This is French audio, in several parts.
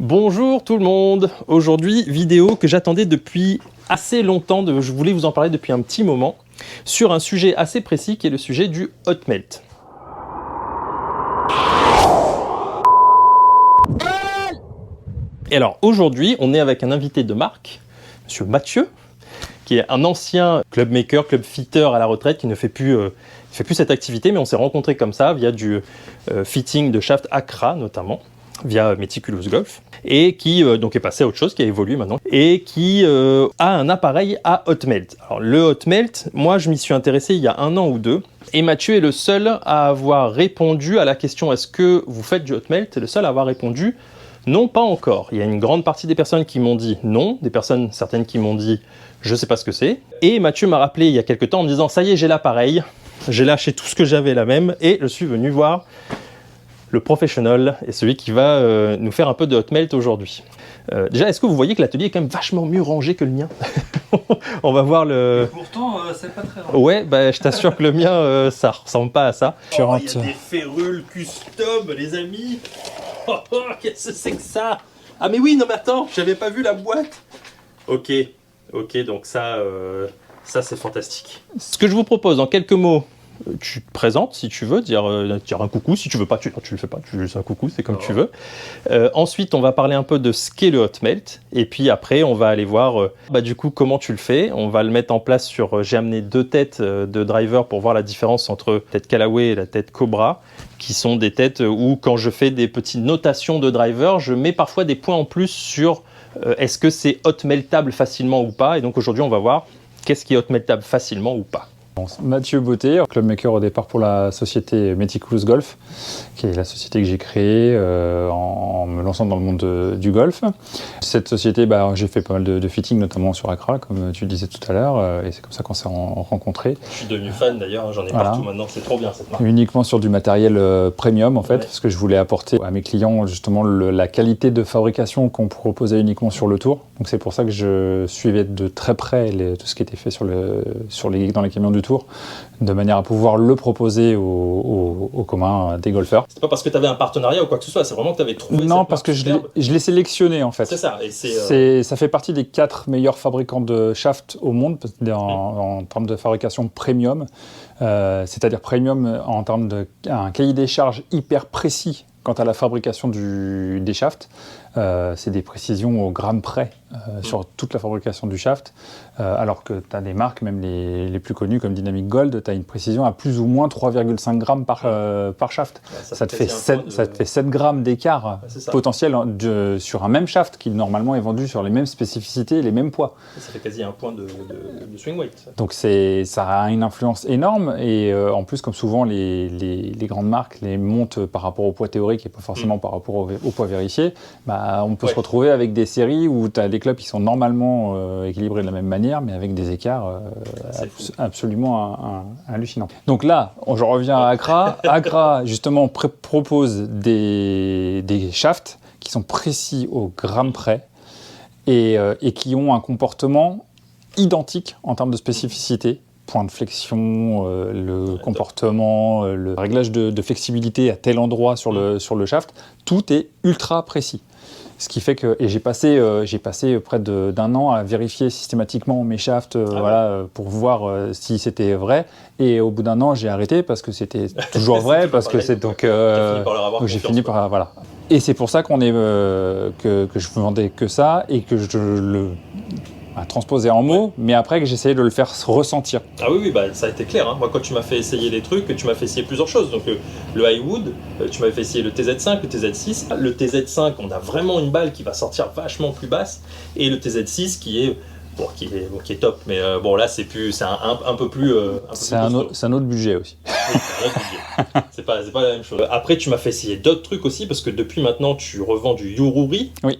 Bonjour tout le monde. Aujourd'hui, vidéo que j'attendais depuis assez longtemps, je voulais vous en parler depuis un petit moment, sur un sujet assez précis qui est le sujet du hot melt. Et alors aujourd'hui, on est avec un invité de marque, monsieur Mathieu, qui est un ancien club maker, club fitter à la retraite, qui ne fait plus cette activité, mais on s'est rencontrés comme ça via du fitting de shaft Accra notamment, via Meticulous Golf, et qui donc est passé à autre chose, qui a évolué maintenant, et qui a un appareil à hot melt. Alors le hot melt, moi je m'y suis intéressé il y a 1 an ou 2, et Mathieu est le seul à avoir répondu à la question est-ce que vous faites du hot melt, le seul à avoir répondu non, pas encore. Il y a une grande partie des personnes qui m'ont dit non, des personnes certaines qui m'ont dit je sais pas ce que c'est, et Mathieu m'a rappelé il y a quelques temps en me disant ça y est, j'ai l'appareil, j'ai lâché tout ce que j'avais là même, et je suis venu voir le professionnel et celui qui va nous faire un peu de hot melt aujourd'hui. Déjà, est-ce que vous voyez que l'atelier est quand même vachement mieux rangé que le mien? On va voir le... Et pourtant, c'est pas très rare. Ouais, bah, je t'assure que le mien, ça ressemble pas à ça. Oh, il y a des férules custom, les amis. Qu'est-ce que c'est que ça? Ah mais oui, non mais attends, j'avais pas vu la boîte. Ok, donc ça c'est fantastique. Ce que je vous propose en quelques mots, tu te présentes si tu veux, dire un coucou, si tu veux pas, tu le fais pas, tu juste un coucou, c'est comme tu veux. Ensuite, on va parler un peu de ce qu'est le hot melt, et puis après, on va aller voir du coup comment tu le fais. On va le mettre en place sur, j'ai amené 2 têtes de driver pour voir la différence entre la tête Callaway et la tête Cobra, qui sont des têtes où quand je fais des petites notations de driver, je mets parfois des points en plus sur est-ce que c'est hot meltable facilement ou pas, et donc aujourd'hui, on va voir qu'est-ce qui est hot meltable facilement ou pas. Mathieu Beauté, club maker au départ pour la société Meticulous Golf, qui est la société que j'ai créée en me lançant dans le monde du golf. Cette société, j'ai fait pas mal de fitting, notamment sur Accra, comme tu le disais tout à l'heure, et c'est comme ça qu'on s'est rencontrés. Je suis devenu fan d'ailleurs, j'en ai partout maintenant, c'est trop bien cette marque. Uniquement sur du matériel premium en fait, parce que je voulais apporter à mes clients justement la qualité de fabrication qu'on proposait uniquement sur le tour. Donc c'est pour ça que je suivais de très près tout ce qui était fait dans les camions du tour, de manière à pouvoir le proposer au commun des golfeurs. C'était pas parce que tu avais un partenariat ou quoi que ce soit, c'est vraiment que tu avais trouvé. Non, parce que je l'ai sélectionné en fait. C'est ça. Ça fait partie des 4 meilleurs fabricants de shaft au monde en termes de fabrication premium, c'est-à-dire premium en termes d'un cahier des charges hyper précis quant à la fabrication des shafts. C'est des précisions au gramme près sur toute la fabrication du shaft, alors que tu as des marques, même les plus connues comme Dynamic Gold, tu as une précision à plus ou moins 3,5 grammes par shaft. Ouais, ça te fait 7 grammes d'écart potentiel sur un même shaft qui normalement est vendu sur les mêmes spécificités et les mêmes poids. Ça fait quasi un point de swing weight. Donc ça a une influence énorme, et en plus, comme souvent les grandes marques les montent par rapport au poids théorique et pas forcément par rapport au poids vérifié, on peut se retrouver avec des séries où tu as des clubs qui sont normalement équilibrés de la même manière, mais avec des écarts absolument hallucinants. Donc là, je reviens à Accra. Accra, justement, propose des shafts qui sont précis au gramme près et qui ont un comportement identique en termes de spécificité. Point de flexion, le comportement, le réglage de flexibilité à tel endroit sur le shaft, tout est ultra précis. Ce qui fait que, et j'ai passé près d'1 an à vérifier systématiquement mes shafts pour voir si c'était vrai, et au bout d'1 an j'ai arrêté parce que c'était toujours vrai, parce que c'est donc j'ai fini par voilà. Et c'est pour ça que je vendais que ça, et que je le transposer en mots, mais après que j'essayais de le faire ressentir. Ah oui, ça a été clair. Hein. Moi, quand tu m'as fait essayer les trucs, tu m'as fait essayer plusieurs choses. Donc le Highwood, tu m'avais fait essayer le TZ5, le TZ6. Le TZ5, on a vraiment une balle qui va sortir vachement plus basse, et le TZ6 qui est top. Mais là, c'est un peu plus. C'est un autre budget aussi. Oui, c'est un autre budget. c'est pas la même chose. Après, tu m'as fait essayer d'autres trucs aussi, parce que depuis maintenant, tu revends du Yururi. Oui.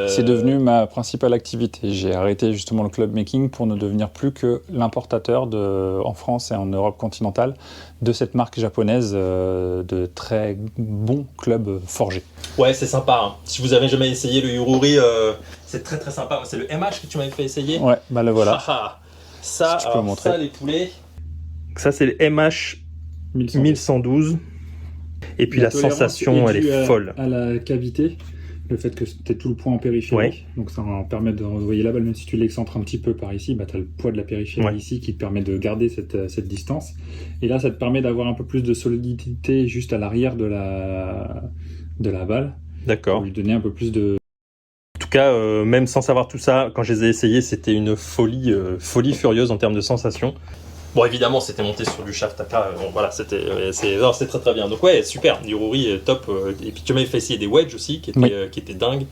C'est devenu ma principale activité. J'ai arrêté justement le club making pour ne devenir plus que l'importateur en France et en Europe continentale de cette marque japonaise de très bons clubs forgés. Ouais, c'est sympa. Hein. Si vous avez jamais essayé le Yururi, c'est très très sympa. C'est le MH que tu m'avais fait essayer. Ouais, le voilà. Ça, si ça, les poulets. Ça, c'est le MH 1112. Et puis la sensation, elle est folle. À la cavité. le fait que tu aies tout le poids en périphérie. Donc ça permet de renvoyer la balle, même si tu l'excentres un petit peu par ici, tu as le poids de la périphérie ici qui te permet de garder cette distance. Et là, ça te permet d'avoir un peu plus de solidité juste à l'arrière de la balle. D'accord. Pour lui donner un peu plus de... En tout cas, même sans savoir tout ça, quand je les ai essayés, c'était une folie furieuse en termes de sensations. Bon, évidemment, c'était monté sur du shaft AK, voilà, c'est très très bien. Donc ouais, super, du Rory, top. Et puis tu m'avais fait essayer des wedges aussi, qui étaient dingues.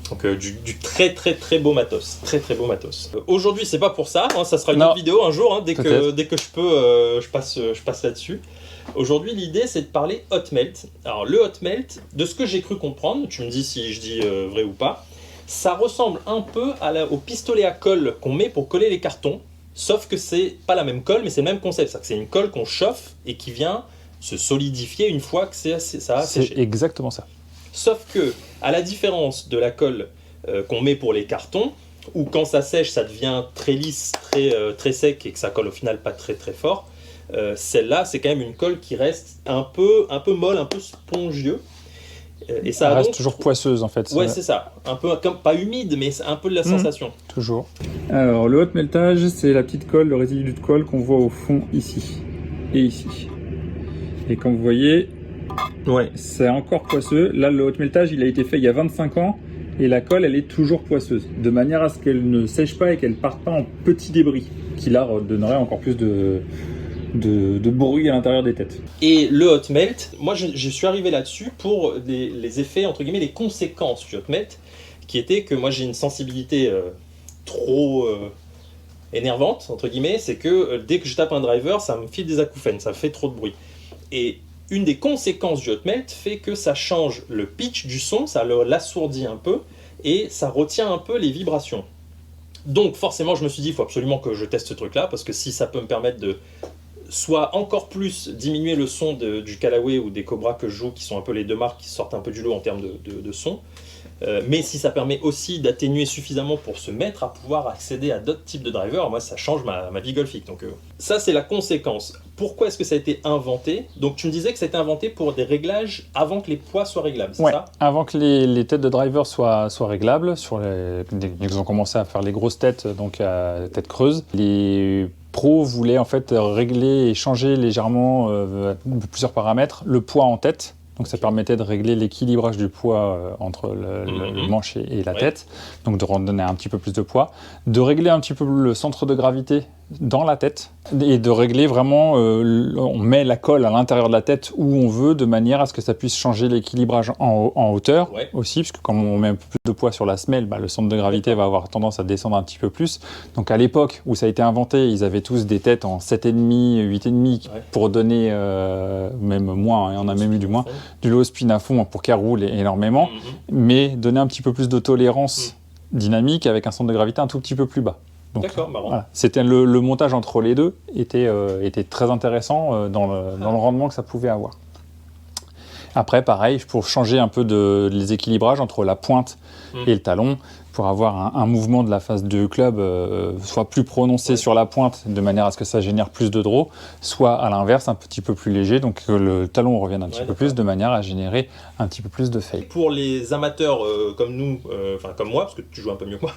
Donc du très très très beau matos, très très beau matos. Aujourd'hui, c'est pas pour ça, hein, ça sera une autre vidéo un jour, hein, dès que je peux, je passe là-dessus. Aujourd'hui, l'idée, c'est de parler hot melt. Alors le hot melt, de ce que j'ai cru comprendre, tu me dis si je dis vrai ou pas, ça ressemble un peu au pistolet à colle qu'on met pour coller les cartons. Sauf que c'est pas la même colle, mais c'est le même concept. C'est une colle qu'on chauffe et qui vient se solidifier une fois que ça a séché. C'est exactement ça. Sauf que, à la différence de la colle qu'on met pour les cartons, où quand ça sèche, ça devient très lisse, très sec et que ça colle au final pas très très fort, celle-là, c'est quand même une colle qui reste un peu molle, un peu spongieux. Et ça reste toujours poisseuse en fait. Ouais, c'est ça. Un peu comme pas humide, mais c'est un peu de la sensation. Toujours. Alors le hot meltage, c'est la petite colle, le résidu de colle qu'on voit au fond ici et ici. Et comme vous voyez, c'est encore poisseux. Là, le hot meltage, il a été fait il y a 25 ans et la colle, elle est toujours poisseuse, de manière à ce qu'elle ne sèche pas et qu'elle parte pas en petits débris, qui là donnerait encore plus de bruit à l'intérieur des têtes. Et le hot melt, moi je suis arrivé là-dessus pour les effets, entre guillemets, les conséquences du hot melt, qui était que moi j'ai une sensibilité trop énervante, entre guillemets, c'est que dès que je tape un driver, ça me file des acouphènes, ça fait trop de bruit. Et une des conséquences du hot melt fait que ça change le pitch du son, ça l'assourdit un peu, et ça retient un peu les vibrations. Donc forcément je me suis dit, il faut absolument que je teste ce truc-là, parce que si ça peut me permettre de soit encore plus diminuer le son du Callaway ou des Cobra que je joue, qui sont un peu les deux marques qui sortent un peu du lot en termes de son, mais si ça permet aussi d'atténuer suffisamment pour se mettre à pouvoir accéder à d'autres types de drivers, moi ça change ma vie golfique. Donc ça c'est la conséquence. Pourquoi est-ce que ça a été inventé? Donc tu me disais que ça a été inventé pour des réglages avant que les poids soient réglables, c'est ça? Avant que les têtes de driver soient réglables, ils ont commencé à faire les grosses têtes, donc à tête creuse. Les pros voulaient en fait régler et changer légèrement plusieurs paramètres, le poids en tête. Donc ça permettait de régler l'équilibrage du poids entre le manche et la tête, donc de redonner un petit peu plus de poids, de régler un petit peu le centre de gravité dans la tête et de régler vraiment, on met la colle à l'intérieur de la tête où on veut de manière à ce que ça puisse changer l'équilibrage en hauteur aussi, puisque comme on met un peu plus de poids sur la semelle, le centre de gravité va avoir tendance à descendre un petit peu plus. Donc à l'époque où ça a été inventé, ils avaient tous des têtes en 7,5, 8,5 pour donner, même moins, et on a même eu du moins, du low spin à fond pour qu'elle roule énormément, mais donner un petit peu plus de tolérance dynamique avec un centre de gravité un tout petit peu plus bas. D'accord, marrant. Voilà. C'était le montage entre les deux était très intéressant dans le rendement que ça pouvait avoir. Après, pareil, pour changer un peu les équilibrages entre la pointe et le talon, pour avoir un mouvement de la face du club soit plus prononcé sur la pointe, de manière à ce que ça génère plus de draw, soit à l'inverse, un petit peu plus léger, donc que le talon revienne un petit peu plus, de manière à générer un petit peu plus de fade. Pour les amateurs comme nous, enfin comme moi, parce que tu joues un peu mieux que moi,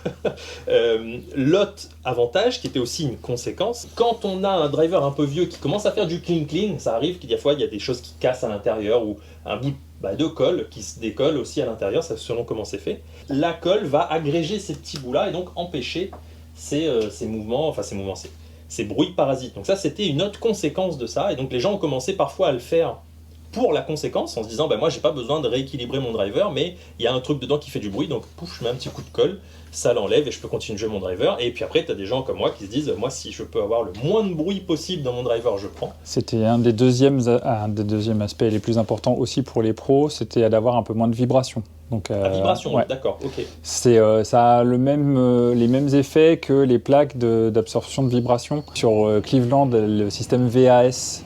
l'autre avantage, qui était aussi une conséquence, quand on a un driver un peu vieux qui commence à faire du clean, ça arrive qu'il y a des fois, il y a des choses qui cassent à l'intérieur, ou un bout de colle qui se décolle aussi à l'intérieur, selon comment c'est fait. La colle va agréger ces petits bouts-là et donc empêcher ces mouvements, ces bruits parasites. Donc ça, c'était une autre conséquence de ça. Et donc les gens ont commencé parfois à le faire pour la conséquence, en se disant, moi j'ai pas besoin de rééquilibrer mon driver, mais il y a un truc dedans qui fait du bruit, donc pouf, je mets un petit coup de colle, ça l'enlève et je peux continuer de jouer mon driver. Et puis après, tu as des gens comme moi qui se disent, moi si je peux avoir le moins de bruit possible dans mon driver, je prends. C'était un des deuxièmes aspects les plus importants aussi pour les pros, c'était d'avoir un peu moins de vibration. Donc, vibration, d'accord, ok. Ça a les mêmes effets que les plaques d'absorption de vibration. Sur Cleveland, le système VAS,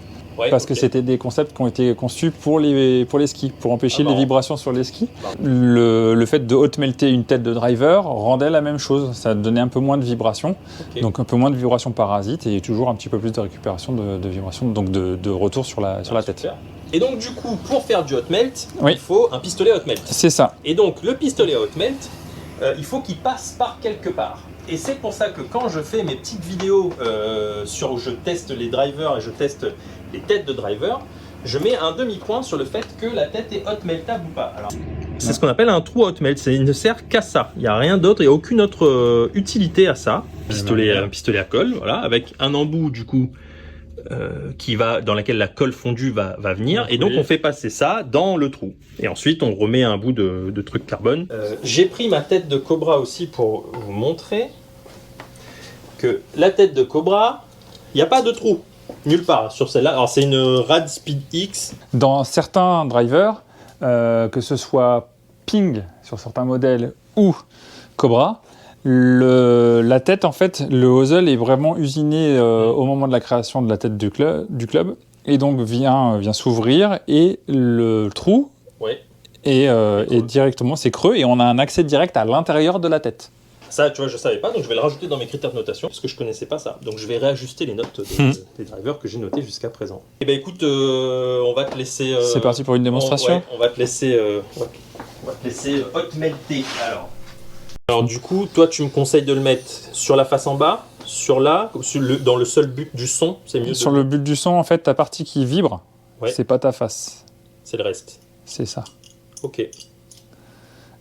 parce que c'était des concepts qui ont été conçus pour les skis, pour empêcher les vibrations sur les skis. Le fait de hot melter une tête de driver rendait la même chose, ça donnait un peu moins de vibrations, donc un peu moins de vibrations parasites et toujours un petit peu plus de récupération de vibrations, donc de retour sur la tête. Super. Et donc du coup, pour faire du hot melt, Oui. il faut un pistolet hot melt. C'est ça. Et donc le pistolet hot melt, il faut qu'il passe par quelque part. Et c'est pour ça que quand je fais mes petites vidéos où je teste les drivers et je teste les têtes de drivers, je mets un demi-point sur le fait que la tête est hot meltable ou pas. C'est ce qu'on appelle un trou hot melt, il ne sert qu'à ça. Il n'y a rien d'autre, il n'y a aucune autre utilité à ça. Un pistolet à colle, voilà, avec un embout du coup dans laquelle la colle fondue va venir. Et donc on fait passer ça dans le trou. Et ensuite on remet un bout de truc carbone. J'ai pris ma tête de Cobra aussi pour vous montrer que la tête de Cobra, il n'y a pas de trou. Nulle part sur celle-là. Alors c'est une Rad Speed X. Dans certains drivers, que ce soit Ping sur certains modèles ou Cobra, la tête, en fait, le hosel est vraiment usiné au moment de la création de la tête du club et donc vient s'ouvrir et le trou est directement, c'est creux et on a un accès direct à l'intérieur de la tête. Ça, tu vois, je savais pas, donc je vais le rajouter dans mes critères de notation parce que je connaissais pas ça. Donc je vais réajuster les notes des drivers que j'ai notés jusqu'à présent. Et ben écoute, on va te laisser. C'est parti pour une démonstration. On va te laisser hot melter. Alors du coup, toi tu me conseilles de le mettre sur la face en bas, dans le seul but du son, c'est mieux. Sur le but du son, en fait, ta partie qui vibre, c'est pas ta face. C'est le reste. C'est ça. Ok.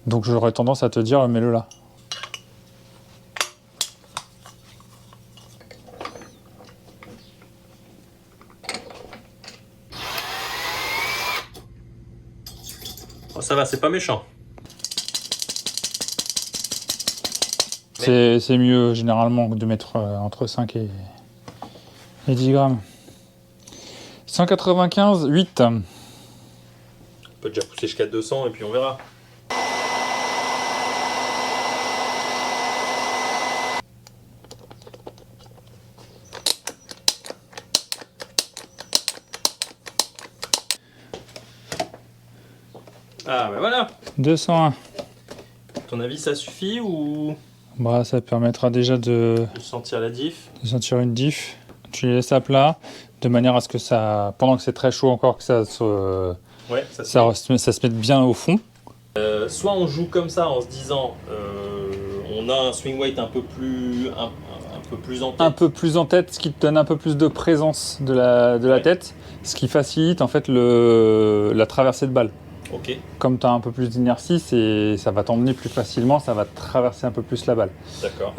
Donc j'aurais tendance à te dire, mets-le là. Oh, ça va, c'est pas méchant. C'est mieux généralement de mettre entre 5 et 10 grammes. 195, 8. On peut déjà pousser jusqu'à 200 et puis on verra. Ah ben voilà. 201. Ton avis, ça suffit ou Bah, ça permettra déjà de sentir la diff? sentir une diff. Tu les laisses à plat de manière à ce que ça, pendant que c'est très chaud encore, que ça se mette bien au fond. Soit on joue comme ça en se disant on a un swing weight un peu plus en tête. Un peu plus en tête, ce qui te donne un peu plus de présence de la tête, ce qui facilite en fait la traversée de balle. Ok. Comme tu as un peu plus d'inertie, ça va t'emmener plus facilement, ça va traverser un peu plus la balle. D'accord.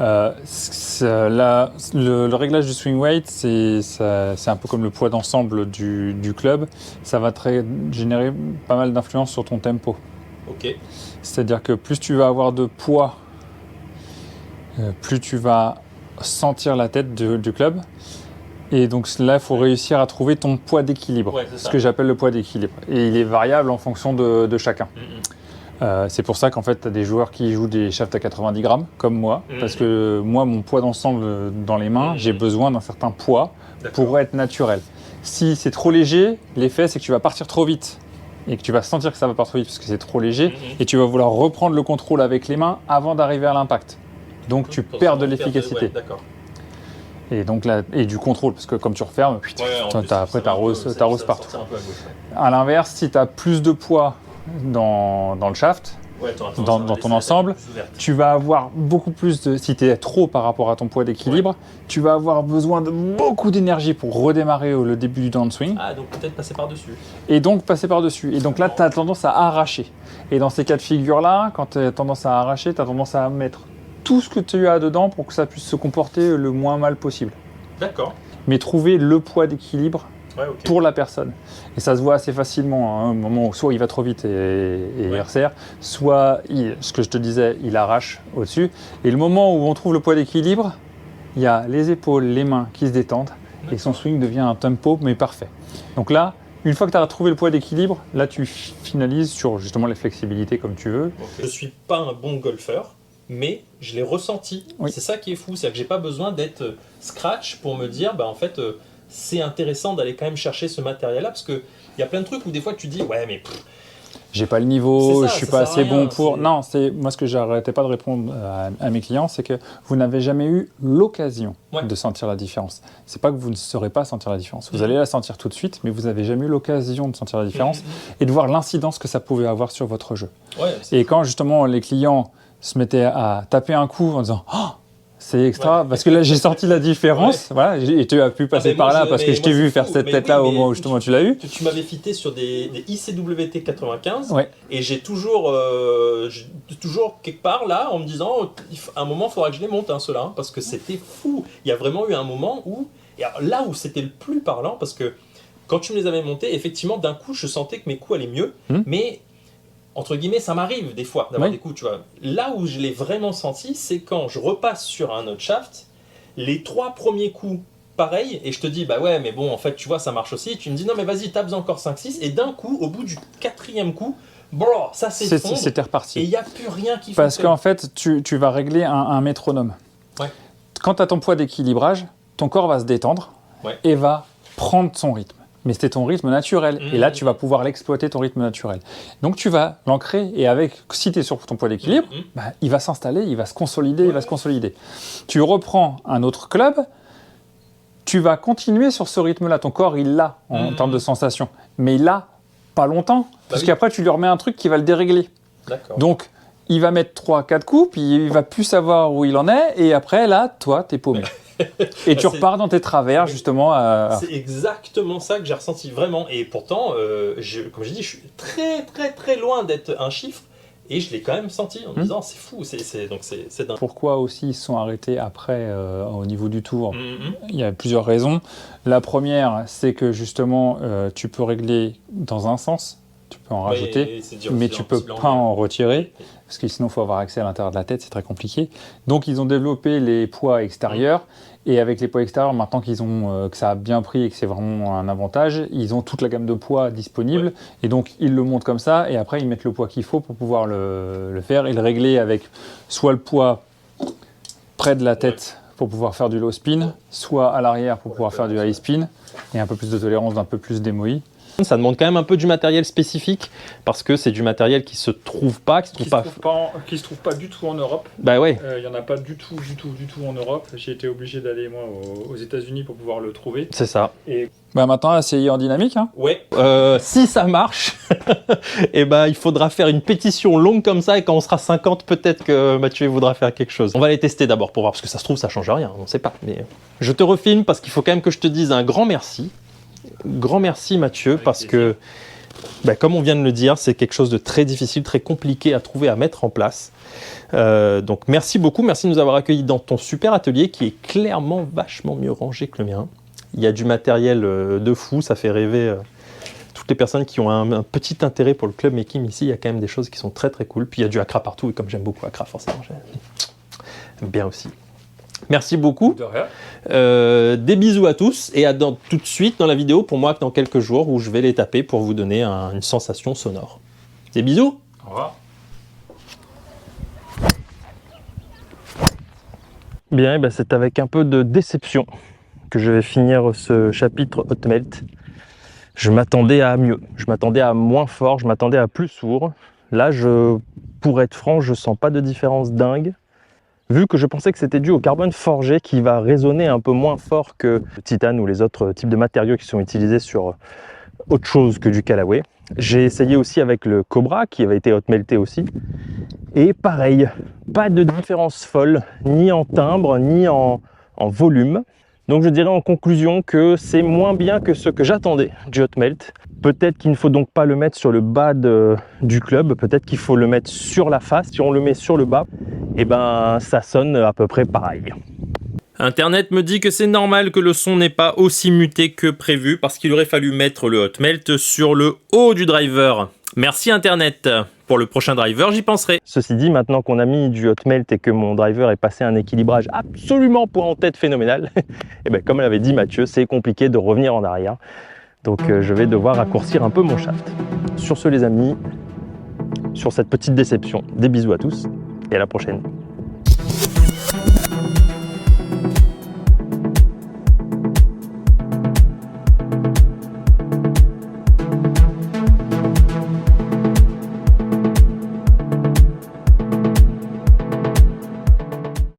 Le réglage du swing weight, c'est un peu comme le poids d'ensemble du club. Ça va générer pas mal d'influence sur ton tempo. Ok. C'est-à-dire que plus tu vas avoir de poids, plus tu vas sentir la tête du club. Et donc là, il faut réussir à trouver ton poids d'équilibre, ce que j'appelle le poids d'équilibre. Et il est variable en fonction de chacun. C'est pour ça qu'en fait, tu as des joueurs qui jouent des shafts à 90 grammes, comme moi, parce que moi, mon poids d'ensemble dans les mains, j'ai besoin d'un certain poids pour être naturel. Si c'est trop léger, l'effet, c'est que tu vas partir trop vite et que tu vas sentir que ça va partir trop vite parce que c'est trop léger et tu vas vouloir reprendre le contrôle avec les mains avant d'arriver à l'impact. Donc tu perds de l'efficacité. D'accord. Et donc là, et du contrôle, parce que comme tu refermes, après tu arroses partout. À l'inverse, si tu as plus de poids dans le shaft, dans ton ensemble, tu vas avoir beaucoup plus de... Si tu es trop par rapport à ton poids d'équilibre, tu vas avoir besoin de beaucoup d'énergie pour redémarrer le début du downswing. Ah, donc peut-être passer par-dessus. Et donc passer par-dessus. Et donc là, tu as tendance à arracher. Et dans ces cas de figure-là, quand tu as tendance à arracher, tu as tendance à mettre tout ce que tu as dedans pour que ça puisse se comporter le moins mal possible. D'accord. Mais trouver le poids d'équilibre pour la personne. Et ça se voit assez facilement, hein, au moment où soit il va trop vite et il resserre, soit, ce que je te disais, il arrache au-dessus. Et le moment où on trouve le poids d'équilibre, il y a les épaules, les mains qui se détendent et son swing devient un tempo mais parfait. Donc là, une fois que tu as trouvé le poids d'équilibre, là tu finalises sur justement les flexibilités comme tu veux. Je ne suis pas un bon golfeur, mais je l'ai ressenti. Oui. C'est ça qui est fou, c'est que j'ai pas besoin d'être scratch pour me dire, en fait, c'est intéressant d'aller quand même chercher ce matériel-là, parce qu'il y a plein de trucs où des fois tu dis, ouais, mais j'ai pas le niveau, C'est ça, je suis ça pas sert à assez rien, bon pour. c'est- Non, c'est moi ce que j'arrêtais pas de répondre à mes clients, c'est que vous n'avez jamais eu l'occasion Ouais. de sentir la différence. C'est pas que vous ne saurez pas sentir la différence. Vous Mhm. allez la sentir tout de suite, mais vous n'avez jamais eu l'occasion de sentir la différence Mhm. et de voir l'incidence que ça pouvait avoir sur votre jeu. Ouais, c'est- Et quand justement les clients se mettaient à taper un coup en disant oh, c'est extra, parce que là j'ai senti la différence, voilà, et tu as pu passer mais par moi, là parce que mais je t'ai moi, vu c'est faire fou. cette Mais tête-là oui, au mais moment où justement tu l'as eu. Tu m'avais fité sur des ICWT 95 Ouais. et j'ai toujours quelque part là en me disant à un moment il faudra que je les monte ceux-là parce que c'était fou. Il y a vraiment eu un moment où et alors, là où c'était le plus parlant parce que quand tu me les avais montés effectivement d'un coup je sentais que mes coups allaient mieux mais entre guillemets ça m'arrive des fois d'avoir des coups tu vois. Là où je l'ai vraiment senti c'est quand je repasse sur un autre shaft les 3 premiers coups pareil, et je te dis, bah ouais, mais bon, en fait, tu vois, ça marche aussi. Tu me dis, non, mais vas-y, tape encore 5-6, et d'un coup, au bout du 4e coup, bro, ça s'effondre, C'était et reparti. il n'y a plus rien qui Parce fonctionne. qu'en fait, tu vas régler un métronome. Ouais. Quand tu as ton poids d'équilibrage, ton corps va se détendre et va prendre son rythme. Mais c'était ton rythme naturel. Et là, tu vas pouvoir l'exploiter, ton rythme naturel. Donc, tu vas l'ancrer. Et si tu es sur ton poids d'équilibre, bah, il va s'installer, il va se consolider, il va se consolider. Tu reprends un autre club, tu vas continuer sur ce rythme-là. Ton corps, il l'a en termes de sensation. Mais il l'a pas longtemps. Parce qu'après, tu lui remets un truc qui va le dérégler. Donc, il va mettre 3-4 coups, puis il va plus savoir où il en est. Et après, là, toi, t'es paumé. Et tu repars dans tes travers, justement. C'est exactement ça que j'ai ressenti vraiment. Et pourtant, comme j'ai dit, je suis très, très, très loin d'être un chiffre. Et je l'ai quand même senti en me disant, c'est fou, c'est dingue. Pourquoi aussi ils se sont arrêtés après au niveau du tour? Il y a plusieurs raisons. La première, c'est que justement, tu peux régler dans un sens, tu peux en rajouter, mais tu peux pas en retirer, parce que sinon il faut avoir accès à l'intérieur de la tête, c'est très compliqué. Donc ils ont développé les poids extérieurs, et avec les poids extérieurs, maintenant qu'ils ont que ça a bien pris et que c'est vraiment un avantage, ils ont toute la gamme de poids disponible, et donc ils le montent comme ça, et après ils mettent le poids qu'il faut pour pouvoir le faire, et le régler avec soit le poids près de la tête pour pouvoir faire du low spin, soit à l'arrière pour pouvoir faire du high spin, et un peu plus de tolérance, d'un peu plus d'MOI. Ça demande quand même un peu du matériel spécifique parce que c'est du matériel qui se trouve pas, qui se trouve pas du tout en Europe. Bah ouais. Il y en a pas du tout en Europe. J'ai été obligé d'aller moi aux États-Unis pour pouvoir le trouver. C'est ça. Et bah maintenant, essayer en dynamique. Hein. Ouais. Si ça marche, et il faudra faire une pétition longue comme ça et quand on sera 50, peut-être que Mathieu voudra faire quelque chose. On va les tester d'abord pour voir parce que ça se trouve ça change rien, on sait pas. Mais je te refilme parce qu'il faut quand même que je te dise un grand merci. Grand merci Mathieu parce que comme on vient de le dire c'est quelque chose de très difficile, très compliqué à trouver, à mettre en place. Donc merci beaucoup, merci de nous avoir accueillis dans ton super atelier qui est clairement vachement mieux rangé que le mien. Il y a du matériel de fou, ça fait rêver toutes les personnes qui ont un petit intérêt pour le club making ici. Il y a quand même des choses qui sont très très cool. Puis il y a du Accra partout et comme j'aime beaucoup Accra forcément j'aime bien aussi. Merci beaucoup. De rien. Des bisous à tous et tout de suite dans la vidéo pour moi dans quelques jours où je vais les taper pour vous donner une sensation sonore. Des bisous. Au revoir. Bien, c'est avec un peu de déception que je vais finir ce chapitre Hot Melt. Je m'attendais à mieux, je m'attendais à moins fort, je m'attendais à plus sourd. Là, pour être franc, je sens pas de différence dingue. Vu que je pensais que c'était dû au carbone forgé qui va résonner un peu moins fort que le titane ou les autres types de matériaux qui sont utilisés sur autre chose que du Callaway. J'ai essayé aussi avec le Cobra qui avait été hot melté aussi. Et pareil, pas de différence folle, ni en timbre, ni en volume. Donc je dirais en conclusion que c'est moins bien que ce que j'attendais du hot melt. Peut-être qu'il ne faut donc pas le mettre sur le bas du club, peut-être qu'il faut le mettre sur la face. Si on le met sur le bas, ça sonne à peu près pareil. Internet me dit que c'est normal que le son n'est pas aussi muté que prévu parce qu'il aurait fallu mettre le hot melt sur le haut du driver. Merci Internet. Pour le prochain driver, j'y penserai. Ceci dit, maintenant qu'on a mis du hot melt et que mon driver est passé à un équilibrage absolument point en tête phénoménal, comme l'avait dit Mathieu, c'est compliqué de revenir en arrière. Donc je vais devoir raccourcir un peu mon shaft. Sur ce les amis, sur cette petite déception, des bisous à tous et à la prochaine.